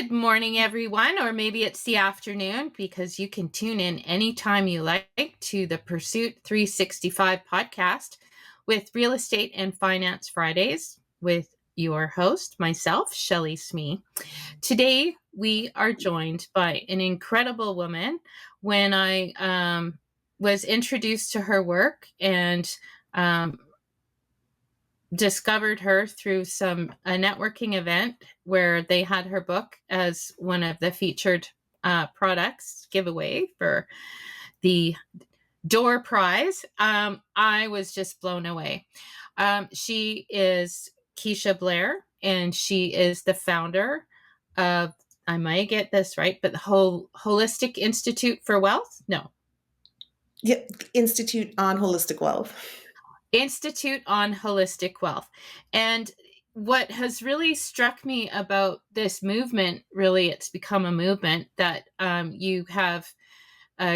Good morning, everyone, or maybe it's the afternoon because you can tune in anytime you like to the Pursuit 365 podcast with Real Estate and Finance Fridays with your host, myself, Shelly Smee. Today, we are joined by an incredible woman. When I was introduced to her work and discovered her through a networking event where they had her book as one of the featured products giveaway for the door prize. I was just blown away. She is Keisha Blair, and she is the founder of, I might get this right, but the Holistic Institute for Wealth? No. Yeah, Institute on Holistic Wealth. Institute on Holistic Wealth. And what has really struck me about this movement, really, it's become a movement that you have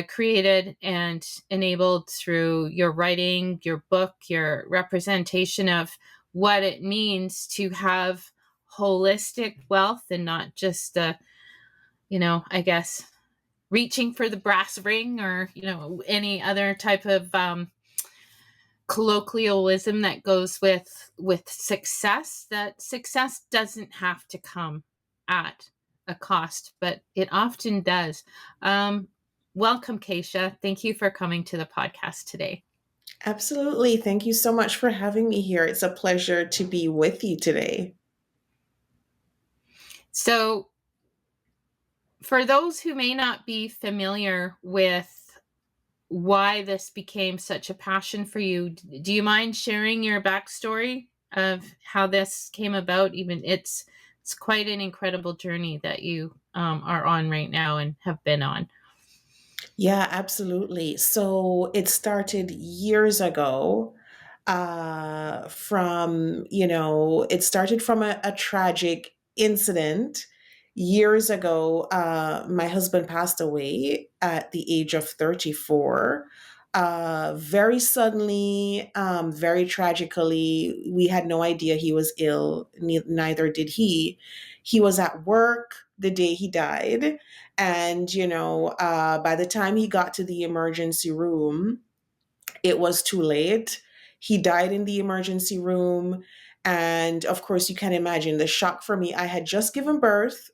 created and enabled through your writing, your book, your representation of what it means to have holistic wealth and not just I guess, reaching for the brass ring or, any other type of colloquialism that goes with success. That success doesn't have to come at a cost, but it often does. Welcome, Keisha. Thank you for coming to the podcast today. Absolutely. Thank you so much for having me here. It's a pleasure to be with you today. So, for those who may not be familiar with why this became such a passion for you, do you mind sharing your backstory of how this came about? Even it's quite an incredible journey that you are on right now and have been on. Yeah, absolutely. So it started years ago. It started from a tragic incident years ago. My husband passed away at the age of 34. Very suddenly, very tragically. We had no idea he was ill, neither did he. He was at work the day he died. And, by the time he got to the emergency room, it was too late. He died in the emergency room. And of course, you can imagine the shock for me. I had just given birth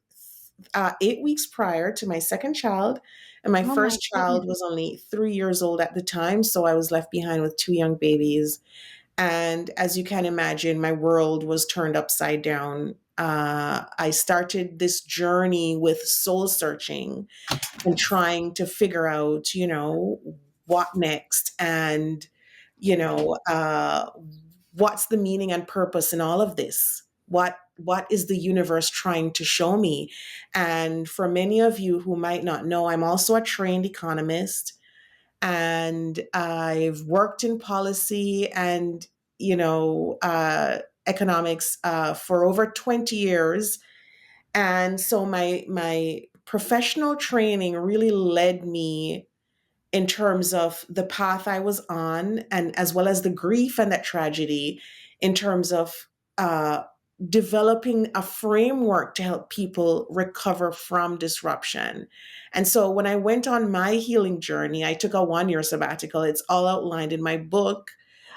8 weeks prior to my second child. And my Oh my first child goodness. was only 3 years old at the time. So I was left behind with two young babies. And as you can imagine, my world was turned upside down. I started this journey with soul searching and trying to figure out, what next and, you know, uh, what's the meaning and purpose in all of this? What is the universe trying to show me? And for many of you who might not know, I'm also a trained economist, and I've worked in policy and economics for over 20 years. And so my professional training really led me in terms of the path I was on, and as well as the grief and that tragedy, in terms of uh, developing a framework to help people recover from disruption. And so when I went on my healing journey, I took a 1 year sabbatical. It's all outlined in my book,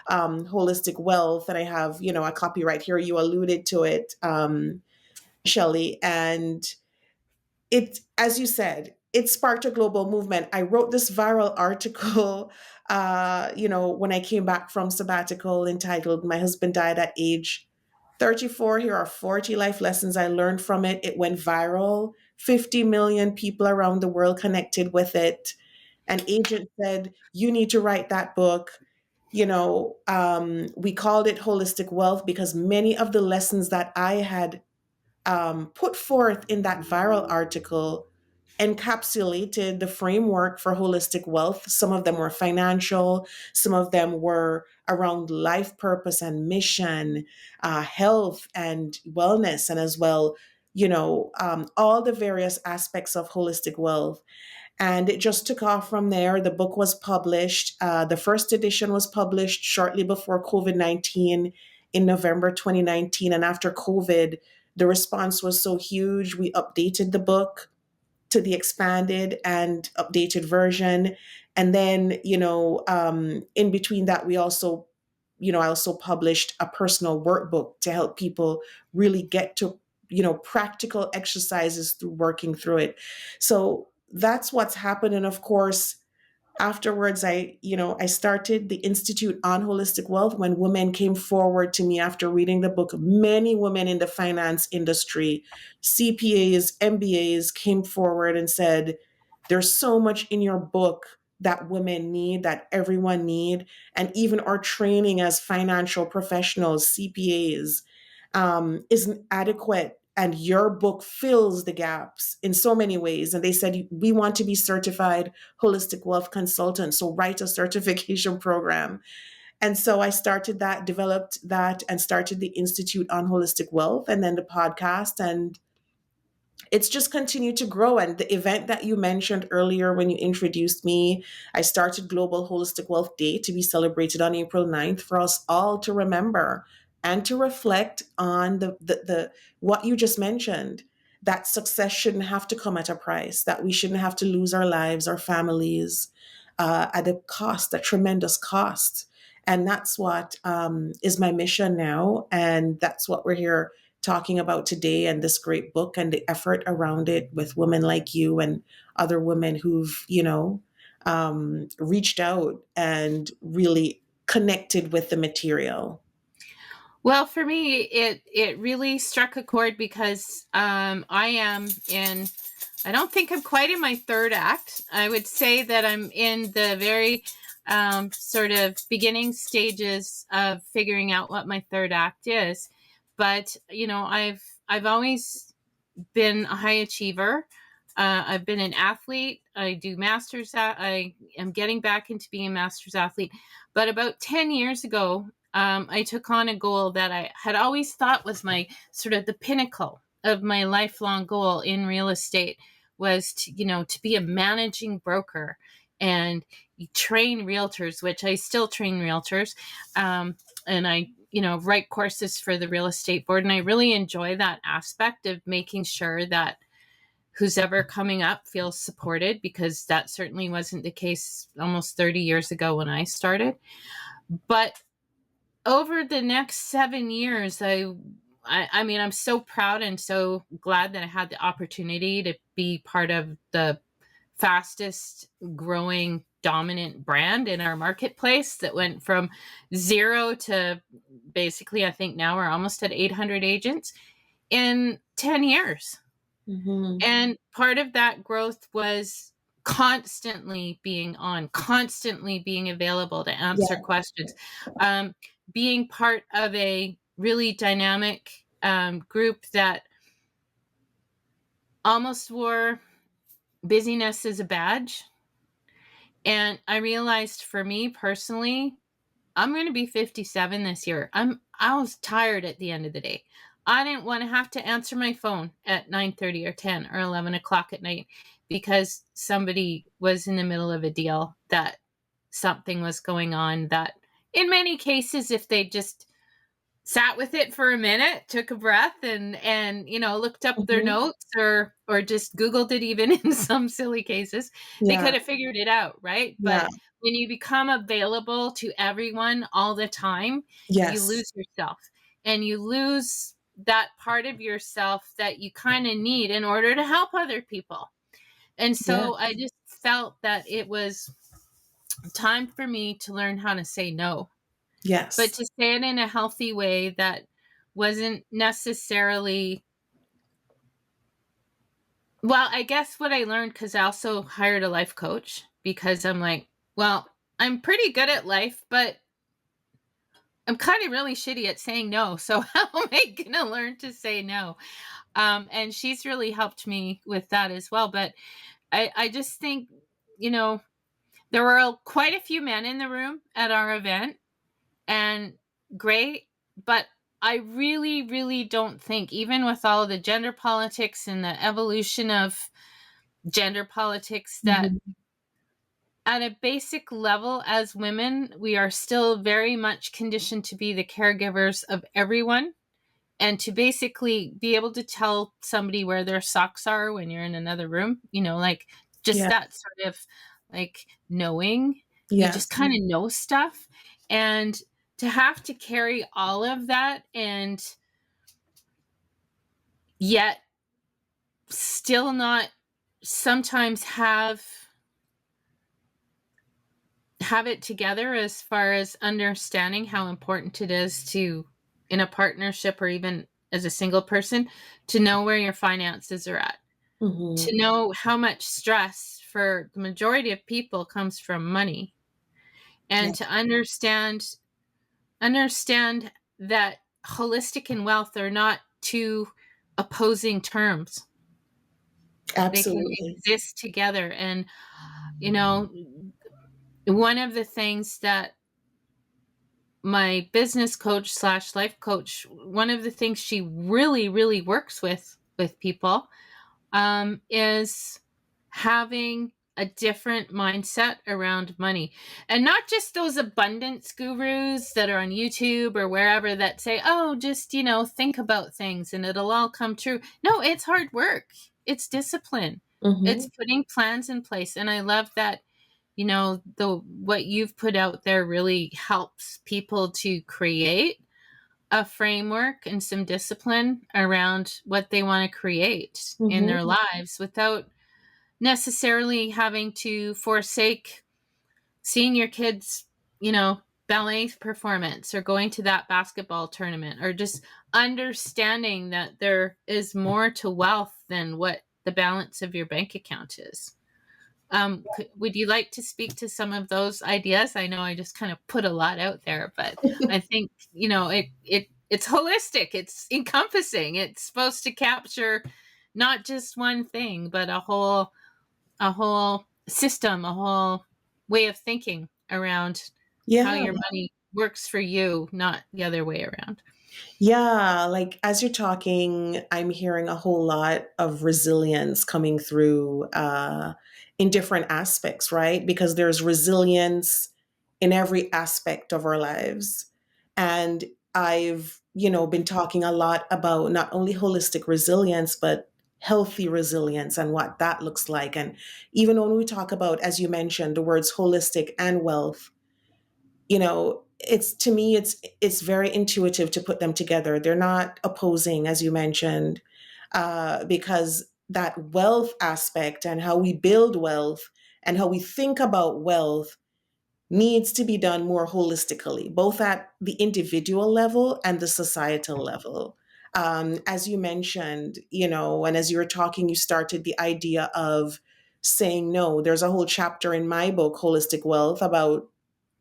Holistic Wealth. And I have, a copy right here. You alluded to it, Shelly. And it, as you said, it sparked a global movement. I wrote this viral article, when I came back from sabbatical, entitled "My Husband Died at Age 34. Here are 40 life lessons I learned from it." It went viral. 50 million people around the world connected with it. An agent said, "You need to write that book." We called it Holistic Wealth because many of the lessons that I had put forth in that viral article encapsulated the framework for holistic wealth. Some of them were financial, some of them were around life purpose and mission, health and wellness, and as well, all the various aspects of holistic wealth. And it just took off from there. The book was published. The first edition was published shortly before COVID-19 in November 2019. And after COVID, the response was so huge. We updated the book to the expanded and updated version. And then, in between that, we also, I also published a personal workbook to help people really get to, practical exercises through working through it. So that's what's happened. And of course, afterwards, I started the Institute on Holistic Wealth when women came forward to me after reading the book. Many women in the finance industry, CPAs, MBAs, came forward and said, there's so much in your book that women need, that everyone need, and even our training as financial professionals, CPAs, isn't adequate. And your book fills the gaps in so many ways. And they said, we want to be certified holistic wealth consultants. So write a certification program. And so I started that, developed that, and started the Institute on Holistic Wealth and then the podcast. And it's just continued to grow. And the event that you mentioned earlier when you introduced me, I started Global Holistic Wealth Day to be celebrated on April 9th for us all to remember and to reflect on the what you just mentioned, that success shouldn't have to come at a price, that we shouldn't have to lose our lives, our families, at a cost, a tremendous cost. And that's what is my mission now. And that's what we're here talking about today, and this great book and the effort around it with women like you and other women who've, reached out and really connected with the material. Well, for me, it really struck a chord because I am in. I don't think I'm quite in my third act. I would say that I'm in the very sort of beginning stages of figuring out what my third act is. But I've always been a high achiever. I've been an athlete. I do masters. I am getting back into being a masters athlete. But about 10 years ago, I took on a goal that I had always thought was my sort of the pinnacle of my lifelong goal in real estate, was to be a managing broker and train realtors, which I still train realtors. And I write courses for the real estate board. And I really enjoy that aspect of making sure that who's ever coming up feels supported, because that certainly wasn't the case almost 30 years ago when I started. But over the next 7 years, I mean, I'm so proud and so glad that I had the opportunity to be part of the fastest growing dominant brand in our marketplace that went from 0 to basically, I think now we're almost at 800 agents in 10 years. Mm-hmm. And part of that growth was constantly being on, constantly being available to answer Yeah. questions, being part of a really dynamic group that almost wore busyness as a badge. And I realized, for me personally, I'm going to be 57 this year. I was tired at the end of the day. I didn't want to have to answer my phone at 9:30 or 10 or 11 o'clock at night because somebody was in the middle of a deal, that something was going on, that in many cases, if they just sat with it for a minute, took a breath, and looked up their Mm-hmm. notes, or just Googled it, even in some silly cases, they Yeah. could have figured it out, right? Yeah. But when you become available to everyone all the time, you Yes. lose yourself, and you lose that part of yourself that you kind of need in order to help other people. And Yeah. so I just felt that it was time for me to learn how to say no, but Yes. to say it in a healthy way that wasn't necessarily, well, I guess what I learned, because I also hired a life coach, because I'm like, well, I'm pretty good at life, but I'm kind of really shitty at saying no. So how am I going to learn to say no? And she's really helped me with that as well. But I just think, you know, there were quite a few men in the room at our event, and great. But I really, really don't think, even with all of the gender politics and the evolution of gender politics, that Mm-hmm. at a basic level, as women, we are still very much conditioned to be the caregivers of everyone. and to basically be able to tell somebody where their socks are when you're in another room, like just Yeah. that sort of like knowing, you just Yes. kind of know stuff. And to have to carry all of that and yet still not sometimes have it together as far as understanding how important it is to, in a partnership or even as a single person, to know where your finances are at, Hmm. to know how much stress for the majority of people comes from money, Yeah. and to understand that holistic and wealth are not two opposing terms. They can Absolutely. exist together. And you know one of the things that my business coach slash life coach, one of the things she really, really works with people, is having a different mindset around money. And not just those abundance gurus that are on YouTube or wherever that say, oh, just, think about things and it'll all come true. No, it's hard work. It's discipline. Hmm. It's putting plans in place. And I love that, the what you've put out there really helps people to create a framework and some discipline around what they want to create in Hmm. their lives without necessarily having to forsake seeing your kids, ballet performance or going to that basketball tournament, or just understanding that there is more to wealth than what the balance of your bank account is. Would you like to speak to some of those ideas? I know I just kind of put a lot out there, but I think it's holistic. It's encompassing. It's supposed to capture not just one thing, but a whole system, a whole way of thinking around how Yeah. your money works for you, not the other way around. Yeah, like as you're talking, I'm hearing a whole lot of resilience coming through in different aspects, right? Because there's resilience in every aspect of our lives. And I've, been talking a lot about not only holistic resilience, but healthy resilience and what that looks like. And even when we talk about, as you mentioned, the words holistic and wealth, it's to me it's very intuitive to put them together. They're not opposing, as you mentioned, because that wealth aspect and how we build wealth and how we think about wealth needs to be done more holistically, both at the individual level and the societal level. As you mentioned, and as you were talking, you started the idea of saying no. There's a whole chapter in my book, Holistic Wealth, about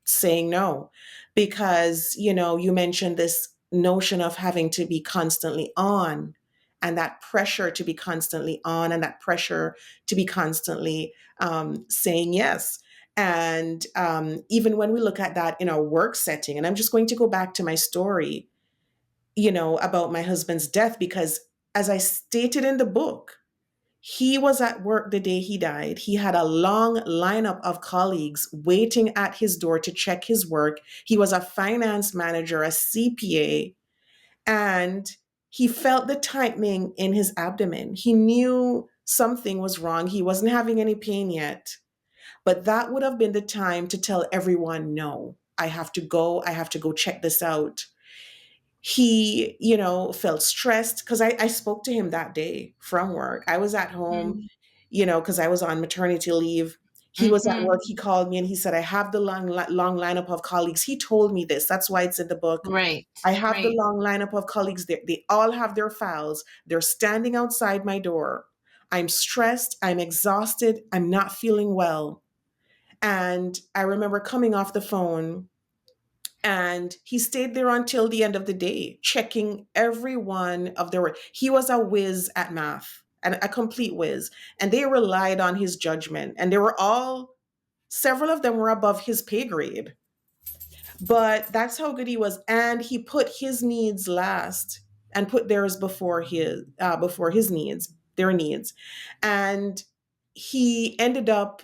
saying no, because you mentioned this notion of having to be constantly on, and that pressure to be constantly on, and that pressure to be constantly saying yes. And even when we look at that in our work setting, and I'm just going to go back to my story, about my husband's death, because as I stated in the book, he was at work the day he died. He had a long lineup of colleagues waiting at his door to check his work. He was a finance manager, a CPA, and he felt the tightening in his abdomen. He knew something was wrong. He wasn't having any pain yet, but that would have been the time to tell everyone, no, I have to go. I have to go check this out. He, felt stressed because I spoke to him that day from work. I was at home, because I was on maternity leave. He was at Mm-hmm. work. He called me and he said, I have the long lineup of colleagues. He told me this. That's why it's in the book. Right, I have the right. long lineup of colleagues. They all have their files. They're standing outside my door. I'm stressed. I'm exhausted. I'm not feeling well. And I remember coming off the phone, and he stayed there until the end of the day, checking every one of their work. He was a whiz at math, and a complete whiz. And they relied on his judgment. And they were all, several of them were above his pay grade. But that's how good he was. And he put his needs last and put theirs before his needs, their needs. And he ended up,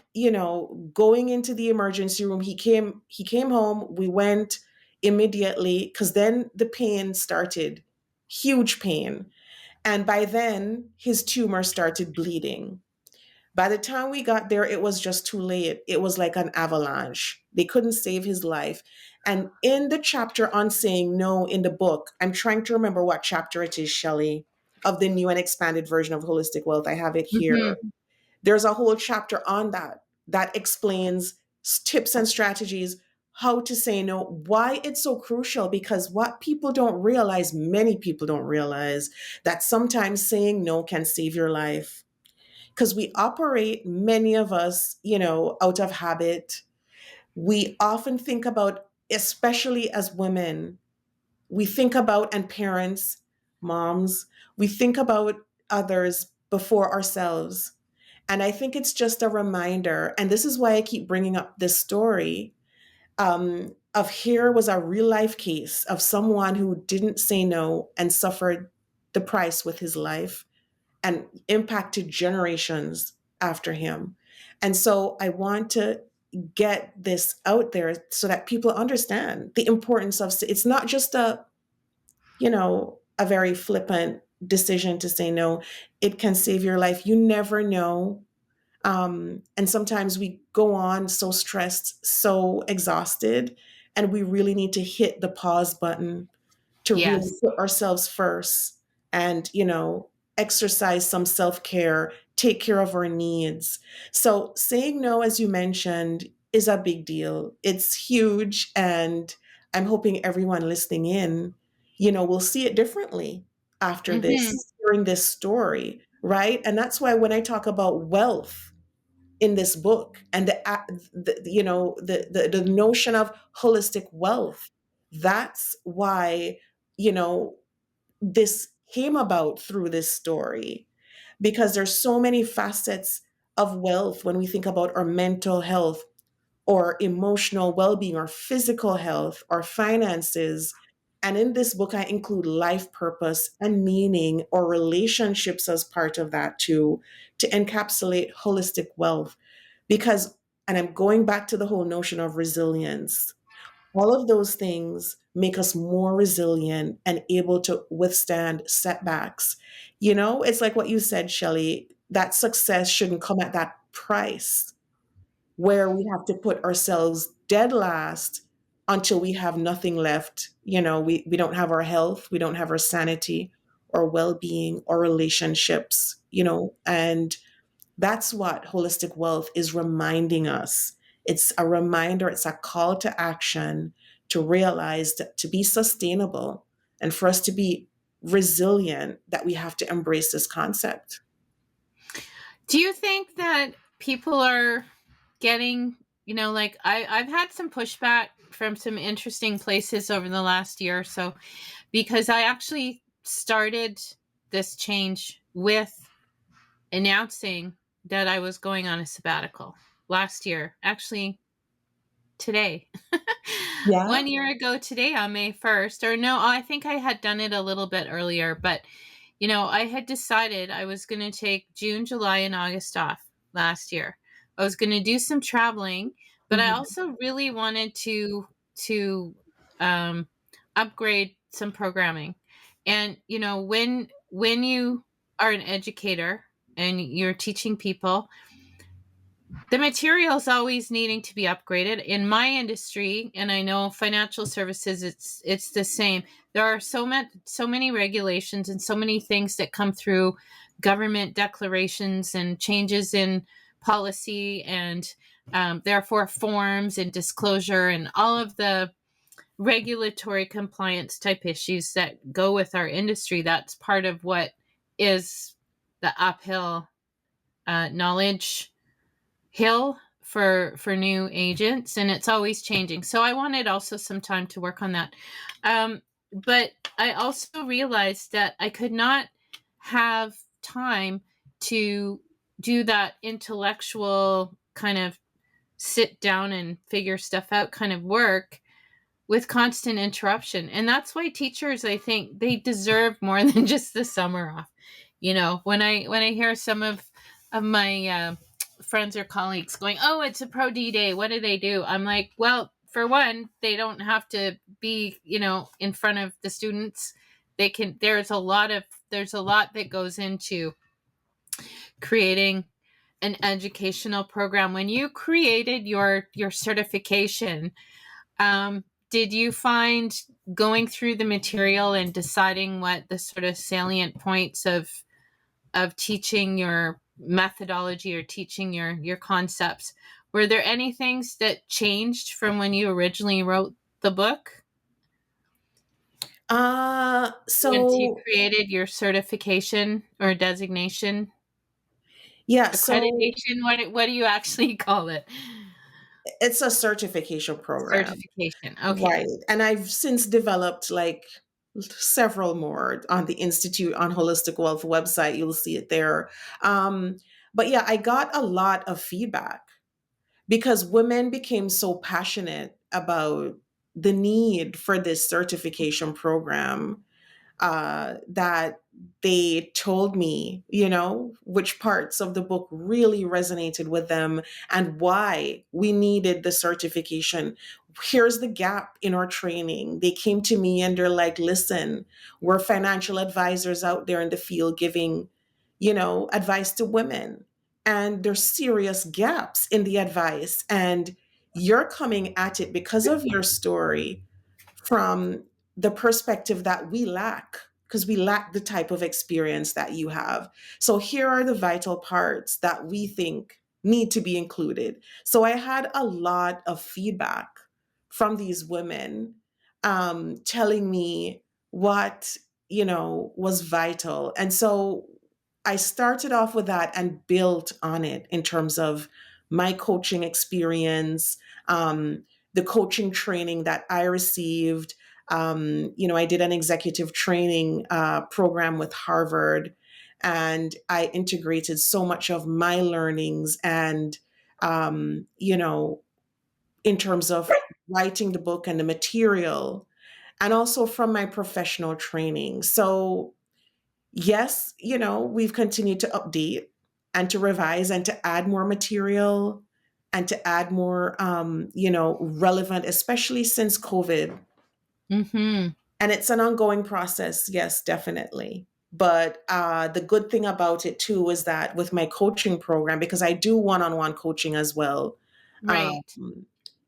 going into the emergency room. He came home. We went immediately, because then the pain started. huge pain. And by then, his tumor started bleeding. By the time we got there, it was just too late. It was like an avalanche. They couldn't save his life. And in the chapter on saying no in the book, I'm trying to remember what chapter it is, Shelley, of the new and expanded version of Holistic Wealth. I have it here. Mm-hmm. There's a whole chapter on that that explains tips and strategies how to say no, why it's so crucial. Because what people don't realize, many people don't realize, that sometimes saying no can save your life. Because we operate, many of us, out of habit. We often think about, especially as women, we think about, and parents, moms, we think about others before ourselves. And I think it's just a reminder. And this is why I keep bringing up this story. Of here was a real life case of someone who didn't say no and suffered the price with his life and impacted generations after him. And so I want to get this out there so that people understand the importance of it's not just a very flippant decision to say no. It can save your life. You never know. And sometimes we go on so stressed, so exhausted, and we really need to hit the pause button to really Yes. put ourselves first and, exercise some self care, take care of our needs. So, saying no, as you mentioned, is a big deal. It's huge. And I'm hoping everyone listening in, will see it differently after Mm-hmm. this, hearing this story, right? And that's why when I talk about wealth, in this book and the notion of holistic wealth, that's why you know this came about through this story, because there's so many facets of wealth when we think about our mental health or emotional well-being or physical health or finances. And in this book I include life purpose and meaning or relationships as part of that too, to encapsulate holistic wealth. Because, and I'm going back to the whole notion of resilience, all of those things make us more resilient and able to withstand setbacks. It's like what you said, Shelley, that success shouldn't come at that price where we have to put ourselves dead last until we have nothing left. We don't have our health, we don't have our sanity or well-being or relationships, and that's what holistic wealth is reminding us. It's a reminder, it's a call to action to realize that to be sustainable and for us to be resilient, that we have to embrace this concept. Do you think that people are getting, like I've had some pushback from some interesting places over the last year or so, because I actually started this change with announcing that I was going on a sabbatical last year. Actually, today. Yeah. 1 year ago today on May 1st. Or no, I think I had done it a little bit earlier, but I had decided I was going to take June, July, and August off last year. I was going to do some traveling, but I Mhm. also really wanted to um, upgrade some programming. And when you are an educator and you're teaching people, the material is always needing to be upgraded in my industry, and I know financial services, it's the same. There are so many regulations and so many things that come through government declarations and changes in policy, and therefore forms and disclosure and all of the regulatory compliance type issues that go with our industry. That's part of what is the uphill knowledge hill for new agents, and it's always changing. So I wanted also some time to work on that. But I also realized that I could not have time to do that intellectual kind of sit down and figure stuff out kind of work with constant interruption. And that's why teachers, I think, they deserve more than just the summer off. When I hear some of my friends or colleagues going, "Oh, it's a pro D day. What do they do?" I'm like, well, for one, they don't have to be, in front of the students they can, there's a lot that goes into creating an educational program. When you created your certification, did you find going through the material and deciding what the sort of salient points of teaching your methodology or teaching your concepts, were there any things that changed from when you originally wrote the book once you So created your certification or designation, yeah, so accreditation? What do you actually call it? it's a certification program. Certification. Okay. Right. And I've since developed like several more on the Institute on Holistic Wealth website. You'll see it there. Um, but yeah, I got a lot of feedback because women became so passionate about the need for this certification program that they told me, which parts of the book really resonated with them and why we needed the certification. Here's the gap in our training. They came to me and they're like, listen, we're financial advisors out there in the field giving, advice to women. And there's serious gaps in the advice. And you're coming at it because of your story from the perspective that we lack because we lack the type of experience that you have. So here are the vital parts that we think need to be included. So I had a lot of feedback from these women telling me what was vital. And so I started off with that and built on it in terms of my coaching experience, the coaching training that I received. I did an executive training program with Harvard, and I integrated so much of my learnings and, in terms of writing the book and the material, and also from my professional training. So, yes, we've continued to update and to revise and to add more material and to add more, relevant, especially since COVID. Mm-hmm. And it's an ongoing process, yes, definitely. But the good thing about it too is that with my coaching program, because I do one on one coaching as well, um, Right.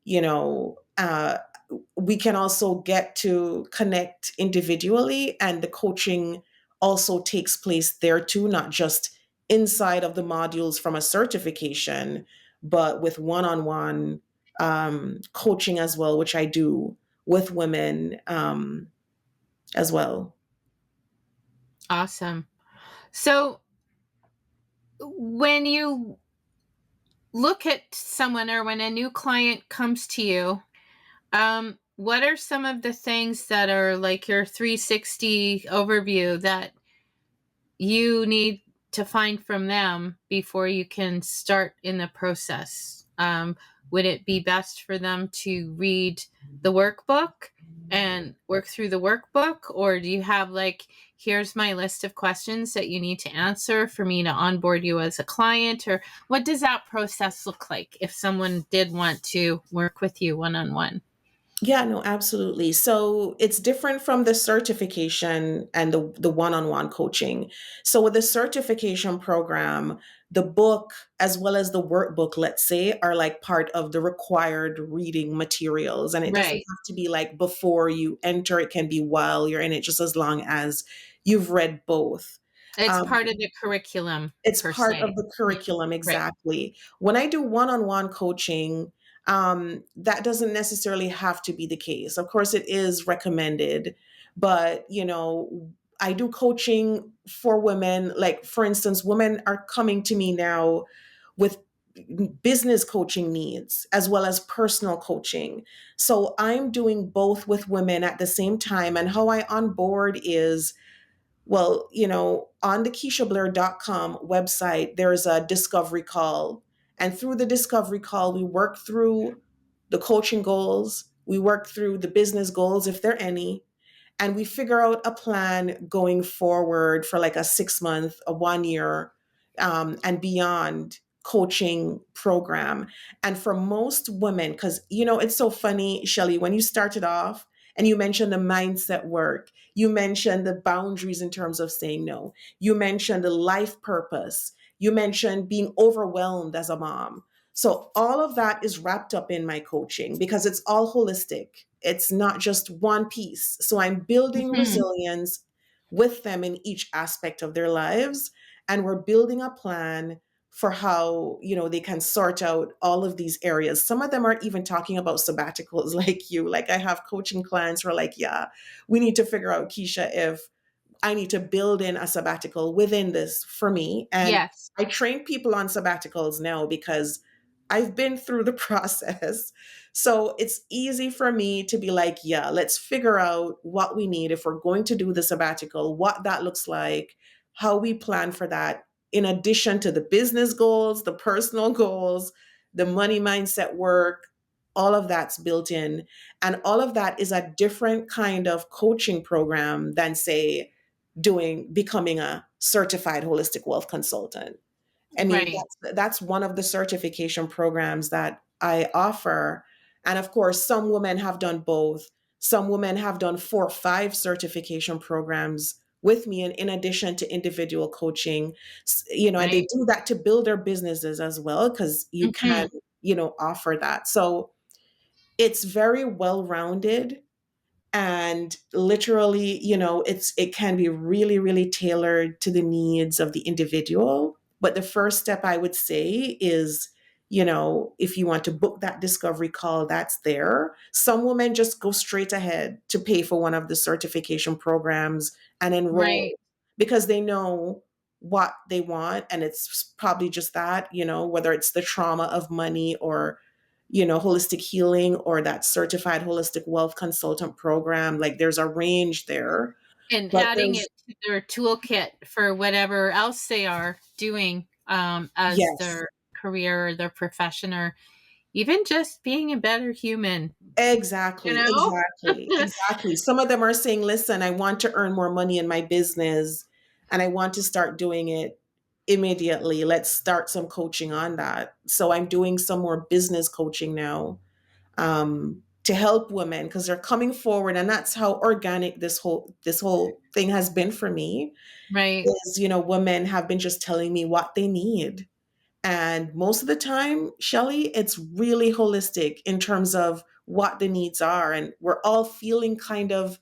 you know, uh, we can also get to connect individually, and the coaching also takes place there too, not just inside of the modules from a certification, but with one on one coaching as well, which I do with women as well. Awesome. So when you look at someone or when a new client comes to you, what are some of the things that are like your 360 overview that you need to find from them before you can start in the process? Would it be best for them to read the workbook and work through the workbook? Or do you have like, here's my list of questions that you need to answer for me to onboard you as a client? Or what does that process look like if someone did want to work with you one on one? Yeah, no, absolutely. So it's different from the certification and the one-on-one coaching. So with the certification program, the book as well as the workbook, let's say, are like part of the required reading materials. And it doesn't Right. have to be like before you enter, it can be while you're in it, just as long as you've read both. It's Um, part of the curriculum it's per part se. of the Yeah. curriculum, Right. exactly. When I do one-on-one coaching, that doesn't necessarily have to be the case. Of course, it is recommended, but I do coaching for women. Like, for instance, women are coming to me now with business coaching needs as well as personal coaching. So I'm doing both with women at the same time. And how I onboard is, well, on the KeishaBlair.com website, there's a discovery call. And through the discovery call, we work through the coaching goals, we work through the business goals, if there are any, and we figure out a plan going forward for like a 6 month, a 1 year, and beyond coaching program. And for most women, because it's so funny, Shelly, when you started off And you mentioned the mindset work. You mentioned the boundaries in terms of saying no. You mentioned the life purpose. You mentioned being overwhelmed as a mom. So all of that is wrapped up in my coaching because it's all holistic. It's not just one piece. So I'm building Mhm. resilience with them in each aspect of their lives, and we're building a plan for how, they can sort out all of these areas. Some of them are even talking about sabbaticals like you. Like I have coaching clients who are like, yeah, we need to figure out, Keisha, if I need to build in a sabbatical within this for me. And Yes. I train people on sabbaticals now because I've been through the process. So it's easy for me to be like, yeah, let's figure out what we need if we're going to do the sabbatical, what that looks like, how we plan for that, in addition to the business goals, the personal goals, the money mindset work. All of that's built in. And all of that is a different kind of coaching program than, say, becoming a certified holistic wealth consultant. I mean, Right. that's one of the certification programs that I offer. And of course, some women have done both. Some women have done 4 or 5 certification programs with me, and in addition to individual coaching, and they Right. do that to build their businesses as well, because you can, Mhm. offer that. So it's very well rounded, and literally, it can be really, really tailored to the needs of the individual. But the first step, I would say, is, if you want to book that discovery call, that's there. Some women just go straight ahead to pay for one of the certification programs and Right. enroll because they know what they want, and it's probably just that, whether it's the trauma of money, or holistic healing, or that certified holistic wealth consultant program. Like there's a range there. And But adding there's, it to their toolkit for whatever else they are doing, as yes, their career or their profession, or even just being a better human, you exactly, know? exactly, exactly. Some of them are saying, listen, I want to earn more money in my business and I want to start doing it immediately. Let's start some coaching on that. So I'm doing some more business coaching now, to help women, because they're coming forward, and that's how organic this whole thing has been for me. Right. Is, women have been just telling me what they need. And most of the time, Shelly, it's really holistic in terms of what the needs are. And we're all feeling kind of,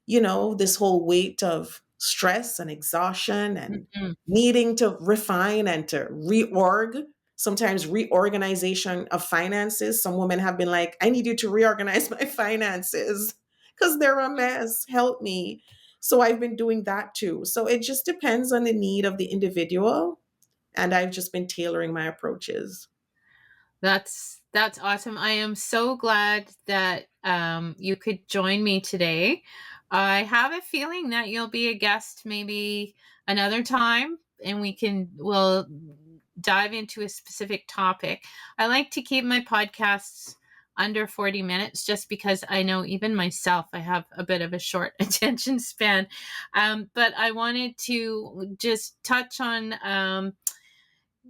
this whole weight of stress and exhaustion and Mhm. needing to refine and to reorg. Sometimes reorganization of finances. Some women have been like, I need you to reorganize my finances because they're a mess. Help me. So I've been doing that too. So it just depends on the need of the individual, and I've just been tailoring my approaches. That's awesome. I am so glad that you could join me today. I have a feeling that you'll be a guest maybe another time, and we'll dive into a specific topic. I like to keep my podcasts under 40 minutes just because I know even myself, I have a bit of a short attention span. But I wanted to just touch on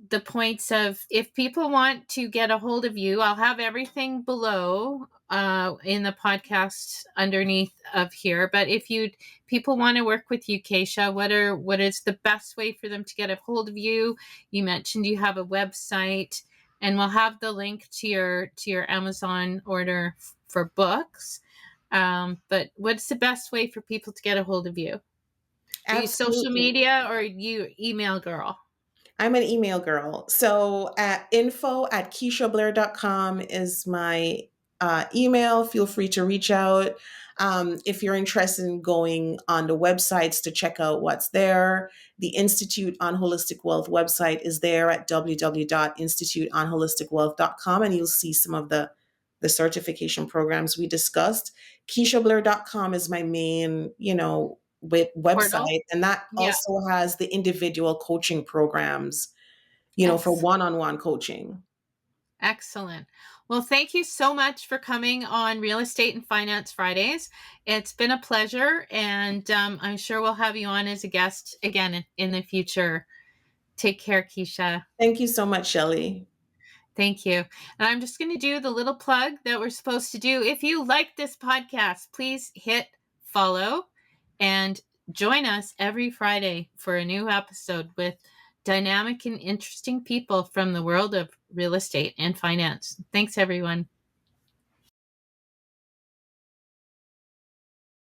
the points of, if people want to get a hold of you, I'll have everything below in the podcast underneath of here. But if people want to work with you, Keisha, what is the best way for them to get a hold of you? You mentioned you have a website, and we'll have the link to your Amazon order for books. But what's the best way for people to get a hold of you? Are you social Absolutely. media, or are you email girl? I'm an email girl. So at info@keishablair.com is my email. Feel free to reach out. If you're interested in going on the websites to check out what's there, the Institute on Holistic Wealth website is there at www.instituteonholisticwealth.com, and you'll see some of the certification programs we discussed. KeishaBlair.com is my main, Portal? website, and that Yeah. also has the individual coaching programs, for Excellent. one-on-one coaching. Excellent. Well, thank you so much for coming on Real Estate and Finance Fridays. It's been a pleasure, and I'm sure we'll have you on as a guest again in the future. Take care, Keisha. Thank you so much, Shelley. Thank you. And I'm just going to do the little plug that we're supposed to do. If you like this podcast, please hit follow and join us every Friday for a new episode with dynamic and interesting people from the world of real estate and finance. Thanks, everyone.